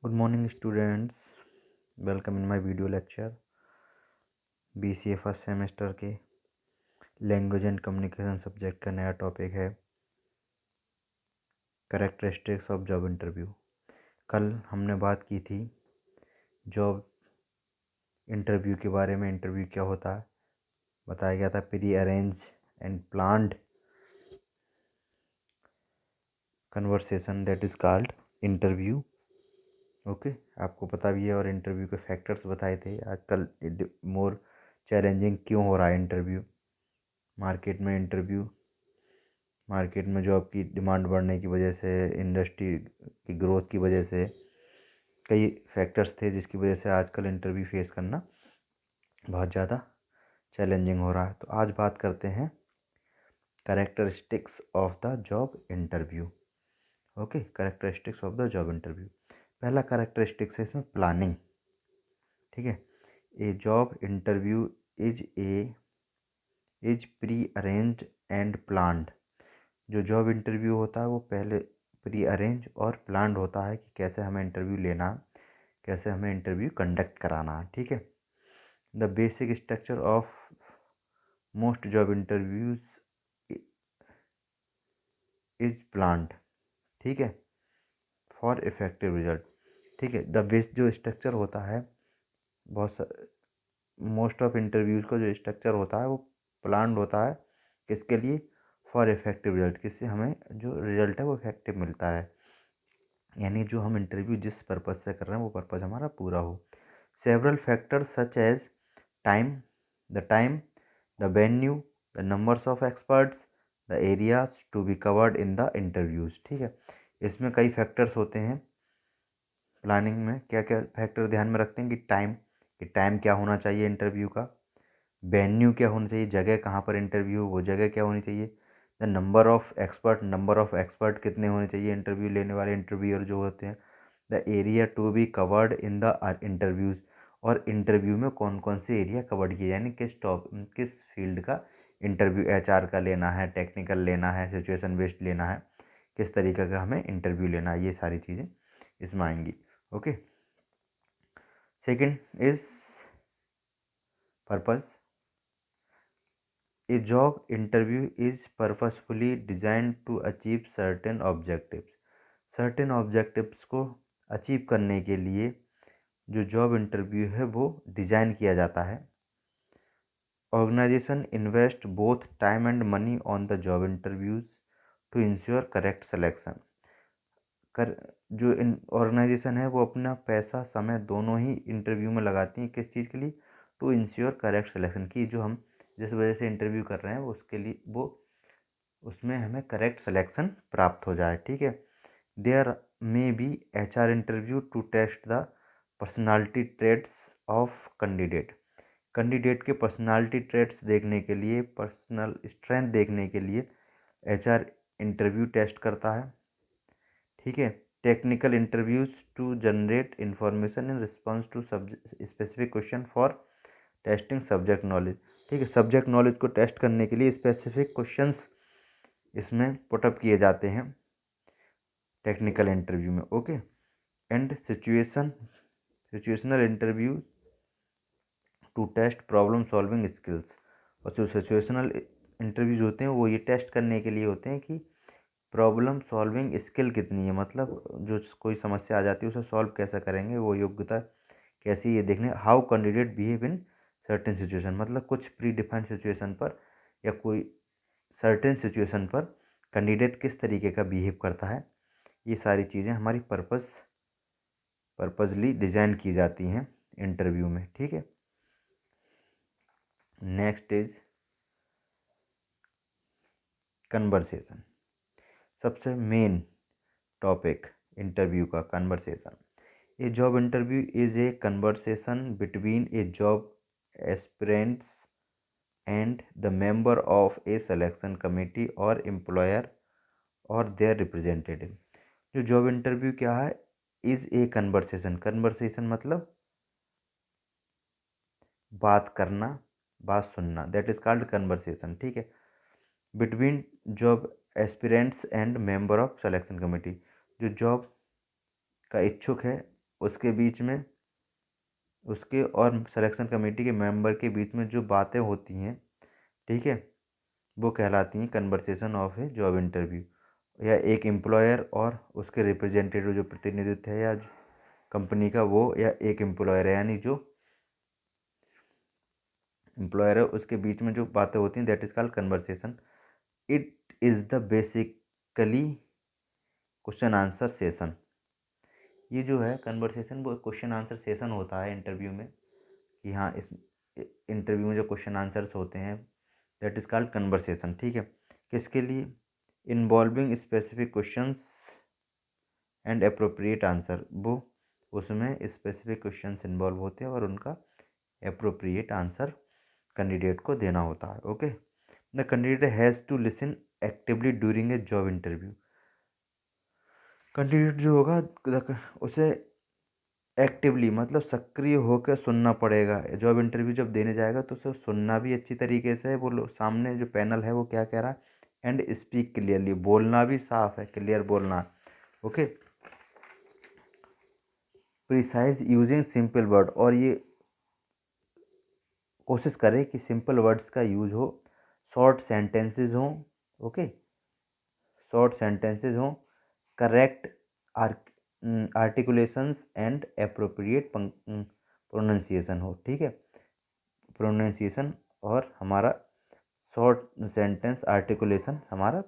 Good morning students, welcome in my video lecture BCA first semester के language and communication subject का नया topic है characteristics of job interview. कल हमने बात की थी जॉब इंटरव्यू के बारे में। इंटरव्यू क्या होता है बताया गया था, pre arrange and planned conversation that is called interview. Okay, आपको पता भी है। और इंटरव्यू के फैक्टर्स बताए थे। आजकल मोर चैलेंजिंग क्यों हो रहा है इंटरव्यू मार्केट में जॉब की डिमांड बढ़ने की वजह से, इंडस्ट्री की ग्रोथ की वजह से, कई फैक्टर्स थे जिसकी वजह से आजकल इंटरव्यू फेस करना बहुत ज़्यादा चैलेंजिंग हो रहा है। तो आज बात करते हैं characteristics of the job interview. Okay, characteristics of the job interview. पहला कैरेक्टरिस्टिक्स है इसमें प्लानिंग। ठीक है, ए job interview is pre arranged and planned. जो जॉब इंटरव्यू होता है वो पहले प्री अरेंज और प्लान्ड होता है कि कैसे हमें इंटरव्यू लेना है, कैसे हमें इंटरव्यू कंडक्ट कराना है। ठीक है, the basic structure of most job interviews is planned. ठीक है, फॉर इफेक्टिव रिजल्ट। ठीक है, द बेस जो स्ट्रक्चर होता है, मोस्ट ऑफ इंटरव्यूज़ का जो स्ट्रक्चर होता है वो प्लान्ड होता है। किसके लिए? फॉर इफेक्टिव रिजल्ट, किससे हमें जो रिजल्ट है वो इफेक्टिव मिलता है, यानी जो हम इंटरव्यू जिस पर्पज़ से कर रहे हैं वो पर्पज़ हमारा पूरा हो। Several factors such as time time, the venue, the numbers of experts, the areas to be covered in the interviews. ठीक है, इसमें कई फैक्टर्स होते हैं। प्लानिंग में क्या क्या फैक्टर ध्यान में रखते हैं कि टाइम क्या होना चाहिए इंटरव्यू का, वेन्यू क्या होना चाहिए, जगह कहाँ पर इंटरव्यू, वो जगह क्या होनी चाहिए, द नंबर ऑफ एक्सपर्ट कितने होने चाहिए इंटरव्यू लेने वाले इंटरव्यूअर जो होते हैं, the area to be covered in the interviews, और इंटरव्यू में कौन कौन से एरिया कवर्ड किए, यानी किस फील्ड का इंटरव्यू, एचआर का लेना है, टेक्निकल लेना है, सिचुएशन बेस्ड लेना है, किस तरीके का हमें इंटरव्यू लेना है, ये सारी चीज़ें इसमें आएंगी। Okay, second is purpose. A job interview is purposefully designed to achieve certain objectives। certain objectives को अचीव करने के लिए जो जॉब इंटरव्यू है वो डिज़ाइन किया जाता है। Organisation invest both time and money on the job interviews to ensure correct selection. जो इन ऑर्गेनाइजेशन है वो अपना पैसा समय दोनों ही इंटरव्यू में लगाती हैं। किस चीज़ के लिए? टू इंश्योर करेक्ट सिलेक्शन, की जो हम जिस वजह से इंटरव्यू कर रहे हैं वो उसके लिए वो उसमें हमें करेक्ट सिलेक्शन प्राप्त हो जाए। ठीक है, there may be HR interview to test the personality traits of candidate के पर्सनालिटी ट्रेट्स देखने के लिए, पर्सनल स्ट्रेंथ देखने के लिए HR इंटरव्यू टेस्ट करता है। ठीक है, technical interviews to generate information in response to specific question for testing subject knowledge. ठीक है, सब्जेक्ट नॉलेज को टेस्ट करने के लिए स्पेसिफिक क्वेश्चंस इसमें पुटअप किए जाते हैं टेक्निकल इंटरव्यू में। Okay, and situational interview to test problem solving skills. और जो सिचुएशनल इंटरव्यूज होते हैं वो ये टेस्ट करने के लिए होते हैं कि प्रॉब्लम सॉल्विंग स्किल कितनी है, मतलब जो कोई समस्या आ जाती है उसे सॉल्व कैसे करेंगे, वो योग्यता कैसी, ये देखने। How candidate behave in certain situation, मतलब कुछ प्री डिफाइंड सिचुएशन पर या कोई सर्टेन सिचुएशन पर कैंडिडेट किस तरीके का बिहेव करता है, ये सारी चीज़ें हमारी पर्पजली डिज़ाइन की जाती हैं इंटरव्यू में। ठीक है, नेक्स्ट इज कन्वर्सेशन। सबसे मेन टॉपिक इंटरव्यू का conversation. A job interview is a conversation between A job aspirants and the member of A selection committee और एम्प्लॉयर और देयर रिप्रेजेंटेटिव। जो जॉब इंटरव्यू क्या है? इज ए कन्वर्सेशन मतलब बात करना, बात सुनना, दैट इज कॉल्ड कन्वर्सेशन। ठीक है, between job aspirants and member of selection committee. जो जॉब का इच्छुक है उसके बीच में उसके और सिलेक्शन कमेटी के मेंबर के बीच में जो बातें होती हैं, ठीक है, वो कहलाती हैं conversation of A job interview. या एक एम्प्लॉयर और उसके रिप्रेजेंटेटिव जो प्रतिनिधित्व है या कंपनी का वो, या एक एम्प्लॉयर है, यानी जो एम्प्लॉयर है उसके बीच में जो बातें होती हैं, that is called conversation. It is the basically question answer session. ये जो है कन्वर्सेशन वो क्वेश्चन आंसर सेशन होता है इंटरव्यू में, कि हाँ इस इंटरव्यू में जो क्वेश्चन आंसर्स होते हैं दैट इज़ कॉल्ड कन्वर्सेशन, ठीक है। किसके लिए? Involving specific questions and appropriate answer. वो उसमें स्पेसिफिक क्वेश्चंस इन्वॉल्व होते हैं और उनका अप्रोप्रिएट आंसर कैंडिडेट को देना होता है। Okay, the candidate has to listen actively during a job interview. Candidate जो होगा उसे एक्टिवली मतलब सक्रिय होकर सुनना पड़ेगा। जॉब इंटरव्यू जब देने जाएगा तो उसे सुनना भी अच्छी तरीके से है, वो सामने जो पैनल है वो क्या कह रहा है, एंड स्पीक क्लियरली, बोलना भी साफ है, क्लियर बोलना है। Okay, precise using simple word, और ये कोशिश करें कि सिंपल वर्ड्स का यूज हो, शॉर्ट सेंटेंसेस हों। ओके, शॉर्ट सेंटेंसेस हों, correct articulations and appropriate pronunciation हो, ठीक है। प्रोनाउंसिएशन और हमारा शॉर्ट सेंटेंस आर्टिकुलेशन हमारा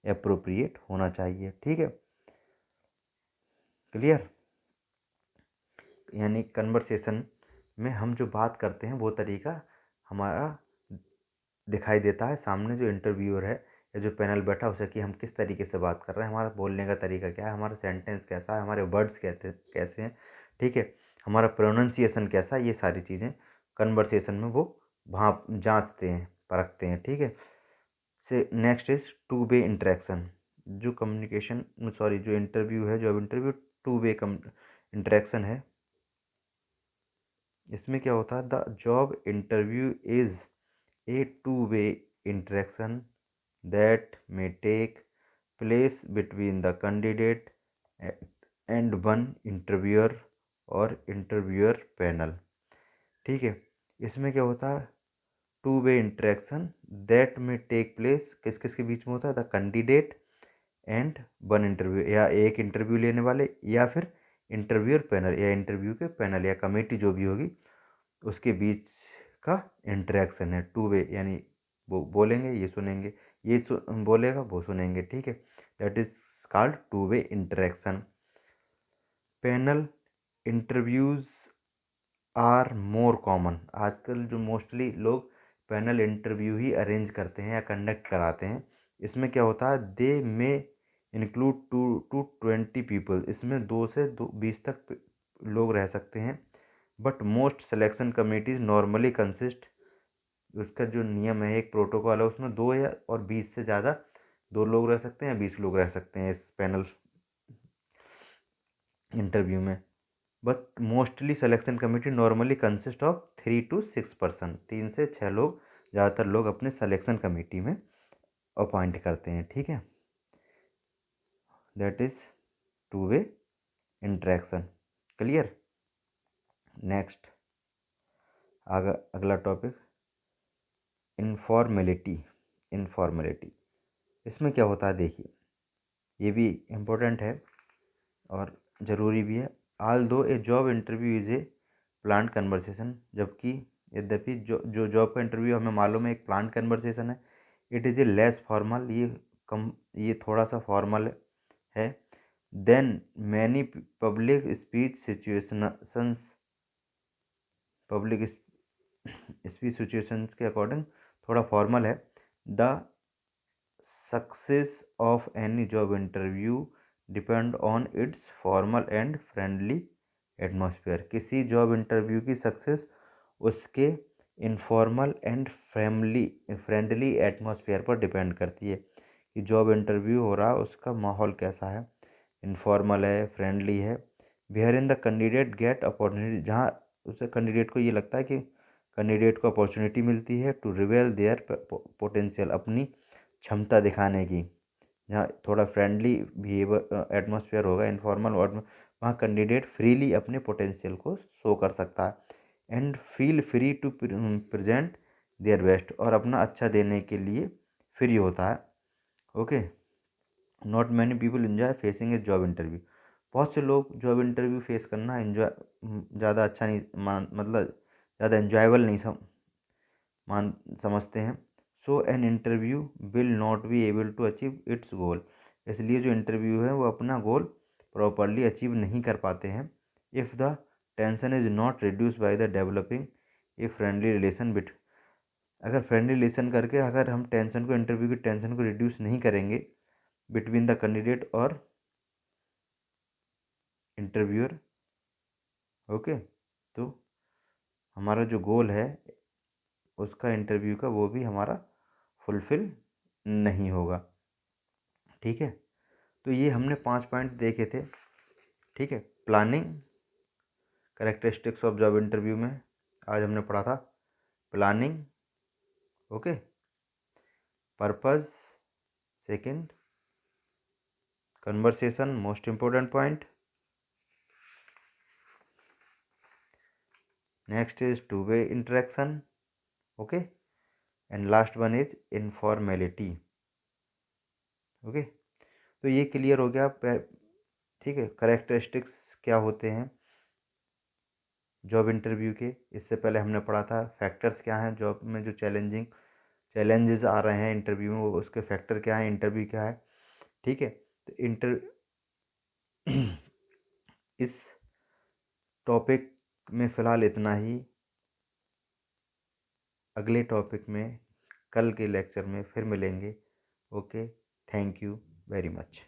अप्रोप्रिएट होना चाहिए, ठीक है। क्लियर? यानी कन्वर्सेशन में हम जो बात करते हैं वो तरीका हमारा दिखाई देता है सामने जो इंटरव्यूअर है या जो पैनल बैठा उसे, कि हम किस तरीके से बात कर रहे हैं, हमारा बोलने का तरीका क्या है, हमारा सेंटेंस कैसा है, हमारे वर्ड्स कैसे हैं, ठीक है, हमारा प्रोनाउंसिएशन कैसा है। ये सारी चीज़ें कन्वर्सेशन में वो वहाँ जांचते हैं, परखते हैं, ठीक है। से next is to way interaction. जो कम्युनिकेशन सॉरी जो इंटरव्यू है, job interview to way interaction है। इसमें क्या होता है, the job interview is a to way interaction that may take place between the candidate and one interviewer और interviewer panel, ठीक है। इसमें क्या होता है, टू वे इंटरेक्शन दैट में टेक प्लेस किस किस के बीच में होता है, the candidate and one interview, या एक इंटरव्यू लेने वाले या फिर इंटरव्यूअर पैनल या इंटरव्यू के पैनल या कमेटी जो भी होगी उसके बीच का इंटरेक्शन है। टू वे यानी वो बोलेंगे, ये सुनेंगे, ये बोलेगा, वो सुनेंगे, ठीक है। That is called two way interaction. Panel interviews are more common. आजकल जो मोस्टली लोग पैनल इंटरव्यू ही अरेंज करते हैं या कंडक्ट कराते हैं। इसमें क्या होता है, दे में इंक्लूड 2 to 20 पीपल। इसमें 2 से 20 तक लोग रह सकते हैं। But most selection committees normally consist, उसका जो नियम है, एक प्रोटोकॉल है, उसमें 2 या और 20 से ज़्यादा 2 लोग रह सकते हैं या 20 लोग रह सकते हैं इस पैनल इंटरव्यू में। But mostly selection committee normally consist of 3 to 6 person. 3 से 6 लोग ज़्यादातर लोग अपने सिलेक्शन कमेटी में अपॉइंट करते हैं, ठीक है। That is to way interaction. Clear? Next अगला टॉपिक इनफॉर्मेलिटी। इनफॉर्मेलिटी इसमें क्या होता है, देखिए ये भी इम्पोर्टेंट है और ज़रूरी भी है। ऑल दो ए job interview is a planned conversation, जबकि यद्यपि जो जॉब का इंटरव्यू हमें मालूम है एक प्लान्ड कन्वर्सेशन है, it is a less formal, ये थोड़ा सा फॉर्मल है। Then many public speech situations, public speech situations के अकॉर्डिंग थोड़ा फॉर्मल है। The success of any job interview depend on its formal and friendly atmosphere. किसी job interview की success उसके इनफॉर्मल एंड फ्रेंडली एटमॉस्फेयर पर depend करती है, कि जॉब इंटरव्यू हो रहा है उसका माहौल कैसा है, इनफॉर्मल है, फ्रेंडली है। Where in the candidate get opportunity, जहाँ उसे कैंडिडेट को ये लगता है कि कैंडिडेट को अपॉर्चुनिटी मिलती है टू रिवेल देयर पोटेंशियल, अपनी क्षमता दिखाने की। जहाँ थोड़ा फ्रेंडली बिहेवियर एटमॉस्फेयर होगा, इनफॉर्मल वहाँ कैंडिडेट फ्रीली अपने पोटेंशियल को शो कर सकता है and feel free to present their best, और अपना अच्छा देने के लिए फ्री होता है। Okay. Not many people enjoy facing a job interview. बहुत से लोग जॉब इंटरव्यू फेस करना एंजॉय ज़्यादा अच्छा नहीं मतलब ज़्यादा एंजॉयबल नहीं समझते हैं। So an interview will not be able to achieve it's गोल। इसलिए जो इंटरव्यू है वो अपना गोल प्रॉपरली अचीव नहीं कर पाते हैं। If the tension is not reduce by the developing a friendly relation bit, अगर फ्रेंडली रिलेशन करके अगर हम टेंशन को, इंटरव्यू की टेंशन को रिड्यूस नहीं करेंगे बिटवीन द कैंडिडेट और इंटरव्यूअर, ओके, तो हमारा जो गोल है उसका इंटरव्यू का वो भी हमारा फुलफ़िल नहीं होगा। ठीक है, तो ये हमने 5 पॉइंट देखे थे। ठीक है, planning, characteristics of job interview में आज हमने पढ़ा था planning, okay, purpose second, conversation most important point, next is two way interaction, okay, and last one is informality. Okay, तो ये क्लियर हो गया। ठीक है, कैरेक्टरिस्टिक्स क्या होते हैं जॉब इंटरव्यू के। इससे पहले हमने पढ़ा था फैक्टर्स क्या हैं जॉब में, जो चैलेंजेस आ रहे हैं इंटरव्यू में, वो उसके फैक्टर क्या हैं, इंटरव्यू क्या है। ठीक है, तो इस टॉपिक में फ़िलहाल इतना ही। अगले टॉपिक में कल के लेक्चर में फिर मिलेंगे। Okay, thank you very much.